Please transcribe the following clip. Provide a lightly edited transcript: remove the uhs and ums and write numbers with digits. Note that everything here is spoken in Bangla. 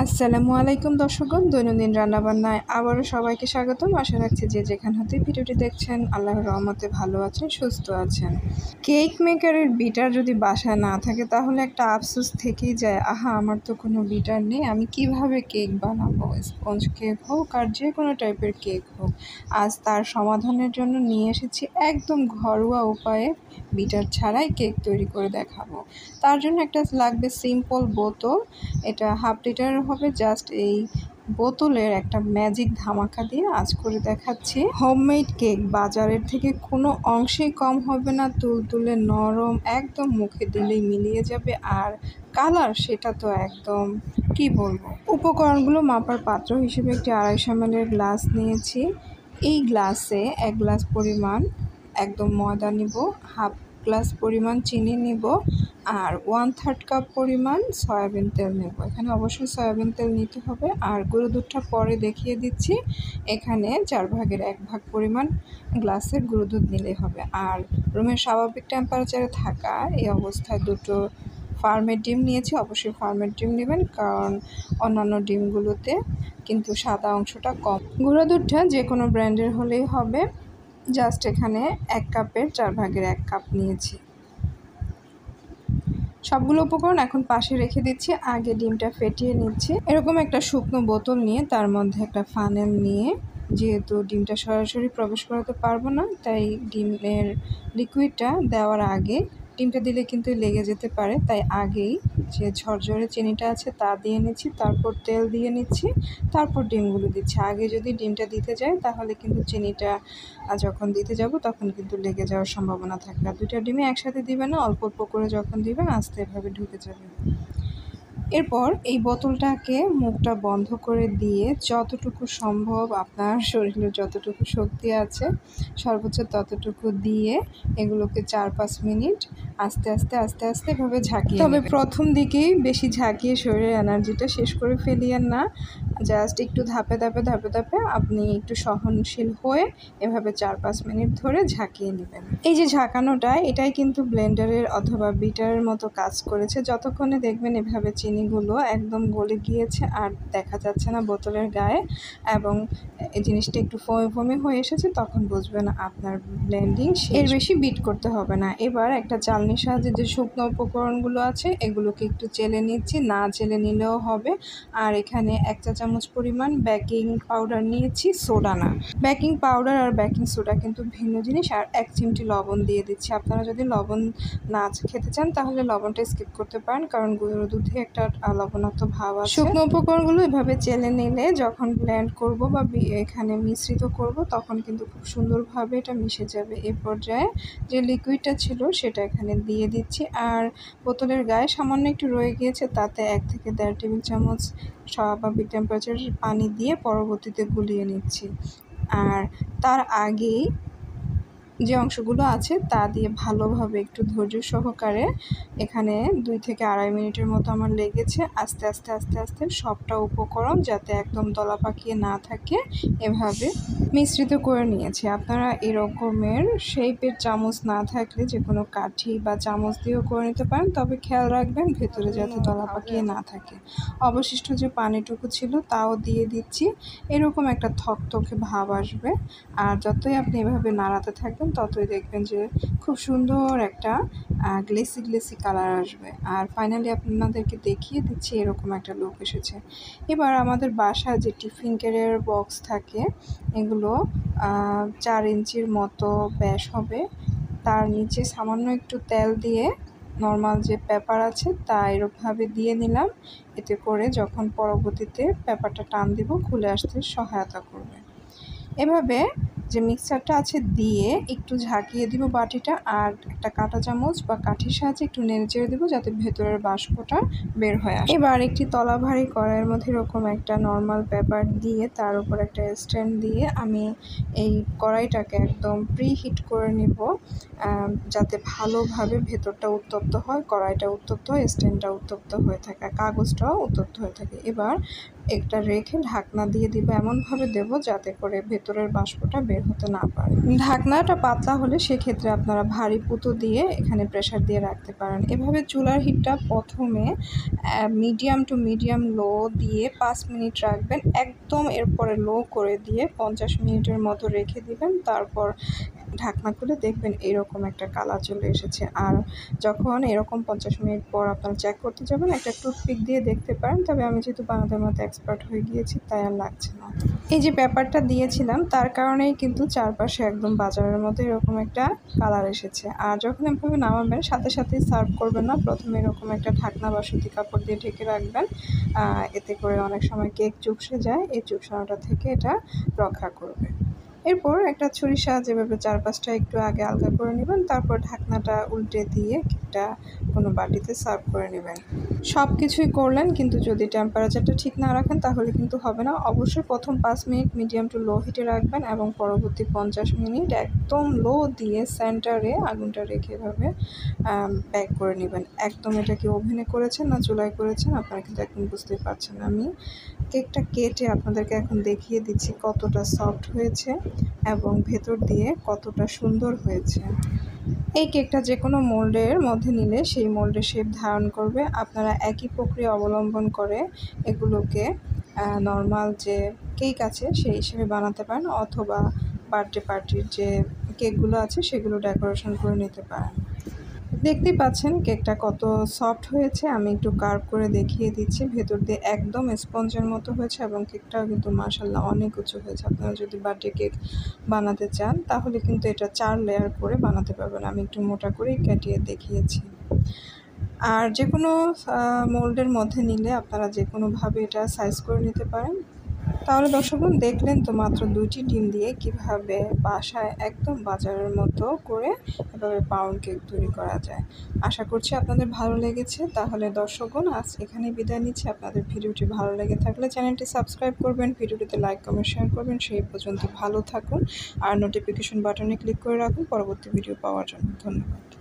আসসালামু আলাইকুম দর্শকগণ, দৈনন্দিন রান্নাবান্নায় আবারও সবাইকে স্বাগতম। আশা রাখছি যে যেখান হতে ভিডিওটি দেখছেন আল্লাহর রহমতে ভালো আছেন, সুস্থ আছেন। কেক মেকারের বিটার যদি বাসায় না থাকে তাহলে একটা আফসোস থেকেই যায়, আহা আমার তো কোনো বিটার নেই, আমি কিভাবে কেক বানাবো। স্পঞ্জ কেক হোক আর যে কোনো টাইপের কেক হোক, আজ তার সমাধানের জন্য নিয়ে এসেছি একদম ঘরোয়া উপায়ে বিটার ছাড়াই কেক তৈরি করে দেখাবো। তার জন্য একটা লাগবে সিম্পল বোতল, এটা 1/2 লিটার হবে। জাস্ট এই বোতলের একটা ম্যাজিক ধামাকা দিয়ে আজ করে দেখাচ্ছি হোমমেড কেক। বাজারের থেকে কোনো অংশেই কম হবে না, তুলতুলে নরম, একদম মুখে দিলেই মিলিয়ে যাবে। আর কালার সেটা তো একদম কি বলবো। উপকরণগুলো মাপার পাত্র হিসেবে একটি 250 ml গ্লাস নিয়েছি। এই গ্লাসে 1 গ্লাস পরিমাণ একদম ময়দা নিব, 1/2 গ্লাস পরিমাণ চিনি নিব, আর 1/3 কাপ পরিমাণ সয়াবিন তেল নেব। এখানে অবশ্যই সয়াবিন তেল নিতে হবে। আর গুঁড়ো দুধটা পরে দেখিয়ে দিচ্ছি। এখানে 4 ভাগের 1 ভাগ পরিমাণ গ্লাসের গুঁড়ো দুধ নিলেই হবে। আর রুমের স্বাভাবিক টেম্পারেচারে থাকা এই অবস্থায় 2টো ফার্মের ডিম নিয়েছি। অবশ্যই ফার্মের ডিম নেবেন, কারণ অন্যান্য ডিমগুলোতে কিন্তু সাদা অংশটা কম। গুঁড়ো দুধটা যে কোনো ব্র্যান্ডের হলেই হবে। জাস্ট এখানে 1 কাপের 4 ভাগের 1 কাপ নিয়েছি। সবগুলো উপকরণ এখন পাশে রেখে দিচ্ছি। আগে ডিমটা ফেটিয়ে নিচ্ছি। এরকম একটা শুকনো বোতল নিয়ে তার মধ্যে একটা ফানেল নিয়ে, যেহেতু ডিমটা সরাসরি প্রবেশ করাতে পারবো না, তাই ডিমের লিকুইডটা দেওয়ার আগে, ডিমটা দিলে কিন্তু লেগে যেতে পারে, তাই আগেই যে ঝরঝরে চিনিটা আছে তা দিয়ে নিচ্ছি, তারপর তেল দিয়ে নিচ্ছি, তারপর ডিমগুলো দিচ্ছি। আগে যদি ডিমটা দিতে যাই তাহলে কিন্তু চিনিটা যখন দিতে যাব তখন কিন্তু লেগে যাওয়ার সম্ভাবনা থাকে। আর 2টা ডিমই একসাথে দিবেন না, অল্প অল্প করে যখন দিবেন আস্তে এভাবে ঢুকে যাবে। এরপর এই বোতলটাকে মুখটা বন্ধ করে দিয়ে যতটুকু সম্ভব আপনার শরীরে যতটুকু শক্তি আছে সর্বোচ্চ ততটুকু দিয়ে এগুলোকে 4-5 মিনিট আস্তে আস্তে আস্তে আস্তে এভাবে ঝাঁকিয়ে, তবে প্রথম দিকেই বেশি ঝাঁকিয়ে শরীরের এনার্জিটা শেষ করে ফেলিয়েন না। জাস্ট একটু ধাপে ধাপে ধাপে ধাপে আপনি একটু সহনশীল হয়ে এভাবে 4-5 মিনিট ধরে ঝাঁকিয়ে নেবেন। এই যে ঝাঁকানোটা, এটাই কিন্তু ব্লেন্ডারের অথবা বিটারের মতো কাজ করেছে। যতক্ষণে দেখবেন এভাবে চিনিগুলো একদম গলে গিয়েছে আর দেখা যাচ্ছে না বোতলের গায়ে, এবং এই জিনিসটা একটু ফোমে ফোমে হয়ে এসেছে, তখন বুঝবেন আপনার ব্লেন্ডিং এর বেশি বিট করতে হবে না। এবার একটা চালনির সাহায্যে যে শুকনো উপকরণগুলো আছে এগুলোকে একটু চেলে নিচ্ছি, না চেলে নিলেও হবে। আর এখানে 1 চা চামচ পরিমাণ বেকিং পাউডার নিয়েছি, সোডা না। বেকিং পাউডার আর বেকিং সোডা কিন্তু ভিন্ন জিনিস। আর 1 চিমটি লবণ দিয়ে দিচ্ছি। আপনারা যদি লবণ না খেতে চান তাহলে লবণটা স্কিপ করতে পারেন, কারণ গুঁড়ো দুধে একটা লবণাক্ত ভাব আছে। শুকনো উপকরণগুলো এভাবে চেলে নিলে যখন ব্লেন্ড করব বা এখানে মিশ্রিত করব তখন কিন্তু খুব সুন্দরভাবে এটা মিশে যাবে। এই পর্যায়ে যে লিকুইডটা ছিল সেটা এখানে দিয়ে দিচ্ছি। আর বোতলের গায়ে সামান্য একটু রয়ে গিয়েছে, তাতে 1 থেকে 1.5 টেবিল চামচ স্বাভাবিক টেম্পারেচারের পানি দিয়ে পরবর্তীতে গুলিয়ে নিচ্ছি। আর তার আগেই যে অংশগুলো আছে তা দিয়ে ভালোভাবে একটু ধৈর্য সহকারে, এখানে 2 থেকে 2.5 মিনিটের মতো আমার লেগেছে, আস্তে আস্তে আস্তে আস্তে সবটা উপকরণ যাতে একদম দলা পাকিয়ে না থাকে এভাবে মিশ্রিত করে নিয়েছি। আপনারা এরকমের শেপের চামচ না থাকলে যে কোনো কাঠি বা চামচ দিয়েও করে নিতে পারেন, তবে খেয়াল রাখবেন ভেতরে যাতে দলা পাকিয়ে না থাকে। অবশিষ্ট যে পানিটুকু ছিল তাও দিয়ে দিচ্ছি। এরকম একটা থকথকে ভাব আসবে, আর যতই আপনি এভাবে নাড়াতে থাকবেন ততই দেখবেন যে খুব সুন্দর একটা গ্লেসি গ্লেসি কালার আসবে। আর ফাইনালি আপনাদেরকে দেখিয়ে দিচ্ছি এরকম একটা লুক এসেছে। এবার আমাদের বাসায় যে টিফিন ক্যারিয়ার বক্স থাকে এগুলো 4 ইঞ্চির মতো ব্যাস হবে, তার নিচে সামান্য একটু তেল দিয়ে নর্মাল যে পেপার আছে তা এরকমভাবে দিয়ে নিলাম। এতে করে যখন পরবর্তীতে পেপারটা টান দিব খুলে আসতে সহায়তা করবে। এভাবে যে মিক্সচারটা আছে দিয়ে একটু ঝাঁকিয়ে দিব বাটিটা, আর একটা কাঁটা চামচ বা কাঠির সাহায্যে একটু নেড়েচেড়ে দেবো যাতে ভেতরের বাষ্পটা বের হয়ে আসে। এবার একটি তলা ভারী কড়াইয়ের মধ্যে এরকম একটা নর্মাল পেপার দিয়ে তার উপর একটা স্ট্যান্ড দিয়ে আমি এই কড়াইটাকে একদম প্রিহিট করে নিব, যাতে ভালোভাবে ভেতরটা উত্তপ্ত হয়, কড়াইটা উত্তপ্ত হয়, স্ট্যান্ডটা উত্তপ্ত হয়ে থাকে, কাগজটাও উত্তপ্ত হয়ে থাকে। এবার একটা রেখে ঢাকনা দিয়ে দিব, এমনভাবে দেব যাতে করে ভেতরের বাষ্পটা বের বের হতে না পারে। ঢাকনাটা পাতলা হলে সেক্ষেত্রে আপনারা ভারী পুঁতো দিয়ে এখানে প্রেসার দিয়ে রাখতে পারেন। এভাবে চুলার হিটটা প্রথমে মিডিয়াম টু মিডিয়াম লো দিয়ে 5 মিনিট রাখবেন, একদম এরপরে লো করে দিয়ে 50 মিনিটের মতো রেখে দিবেন। তারপর ঢাকনা খুলে দেখবেন এরকম একটা কালার চলে এসেছে। আর যখন এরকম 50 মিনিট পর আপনারা চেক করতে যাবেন, একটা টুথপিক দিয়ে দেখতে পারেন, তবে আমি যেহেতু বানাতে বানাতে এক্সপার্ট হয়ে গিয়েছি তাই আর লাগছে না। এই যে পেপারটা দিয়েছিলাম তার কারণেই কিন্তু চারপাশে একদম বাজারের মতো এরকম একটা কালার এসেছে। আর যখন এভাবে নামাবেন সাথে সাথেই সার্ভ করবেন না, প্রথমে এরকম একটা ঢাকনা বা সুতি কাপড় দিয়ে ঢেকে রাখবেন। এতে করে অনেক সময় কেক চুপসে যায়, এই চুপসানোটা থেকে এটা রক্ষা করবে। এরপর একটা ছুরির সাহায্যে এভাবে চারপাশটা একটু আগে আলগা করে নেবেন, তারপর ঢাকনাটা উল্টে দিয়ে কেকটা কোনো বাটিতে সার্ভ করে নেবেন। সব কিছুই করলেন, কিন্তু যদি টেম্পারেচারটা ঠিক না রাখেন তাহলে কিন্তু হবে না। অবশ্যই প্রথম 5 মিনিট মিডিয়াম টু লো হিটে রাখবেন এবং পরবর্তী 50 মিনিট একদম লো দিয়ে সেন্টারে আগুনটা রেখে এভাবে বেক করে নেবেন। একদম এটা কি ওভেনে করেছেন না চুলায় করেছেন আপনারা কিন্তু একদম বুঝতেই পারছেন না। আমি কেকটা কেটে আপনাদেরকে এখন দেখিয়ে দিচ্ছি কতটা সফট হয়েছে এবং ভেতর দিয়ে কতটা সুন্দর হয়েছে। এই কেকটা যে কোনো মোল্ডের মধ্যে নিলে সেই মোল্ডের শেপ ধারণ করবে। আপনারা একই প্রক্রিয়া অবলম্বন করে এগুলোকে নর্মাল যে কেক আছে সেই হিসেবে বানাতে পারেন, অথবা বার্থডে পার্টির যে কেকগুলো আছে সেগুলো ডেকোরেশন করে নিতে পারেন। দেখতেই পাচ্ছেন কেকটা কত সফট হয়েছে। আমি একটু কার্ভ করে দেখিয়ে দিচ্ছি। ভেতর দিয়ে একদম স্পঞ্জের মতো হয়েছে এবং কেকটাও কিন্তু মাশাআল্লাহ অনেক উঁচু হয়েছে। আপনারা যদি বার্থডে কেক বানাতে চান তাহলে কিন্তু এটা 4 লেয়ার করে বানাতে পারবেন। আমি একটু মোটা করেই কাটিয়ে দেখিয়েছি। আর যে কোনো মোল্ডের মধ্যে নিলে আপনারা যে কোনোভাবে এটা সাইজ করে নিতে পারেন। তাহলে দর্শকগণ দেখলেন তো মাত্র 2টি ডিম দিয়ে কিভাবে বাসায় একদম বাজারের মতো করে এভাবে পাউন্ড কেক তৈরি করা যায়। আশা করছি আপনাদের ভালো লেগেছে। তাহলে দর্শকগণ আজ এখানেই বিদায় নিচ্ছি। আপনাদের ভিডিওটি ভালো লেগে থাকলে চ্যানেলটি সাবস্ক্রাইব করবেন, ভিডিওটিতে লাইক কমেন্ট শেয়ার করবেন। সেই পর্যন্ত ভালো থাকুন আর নোটিফিকেশন বাটনে ক্লিক করে রাখুন পরবর্তী ভিডিও পাওয়ার জন্য। ধন্যবাদ।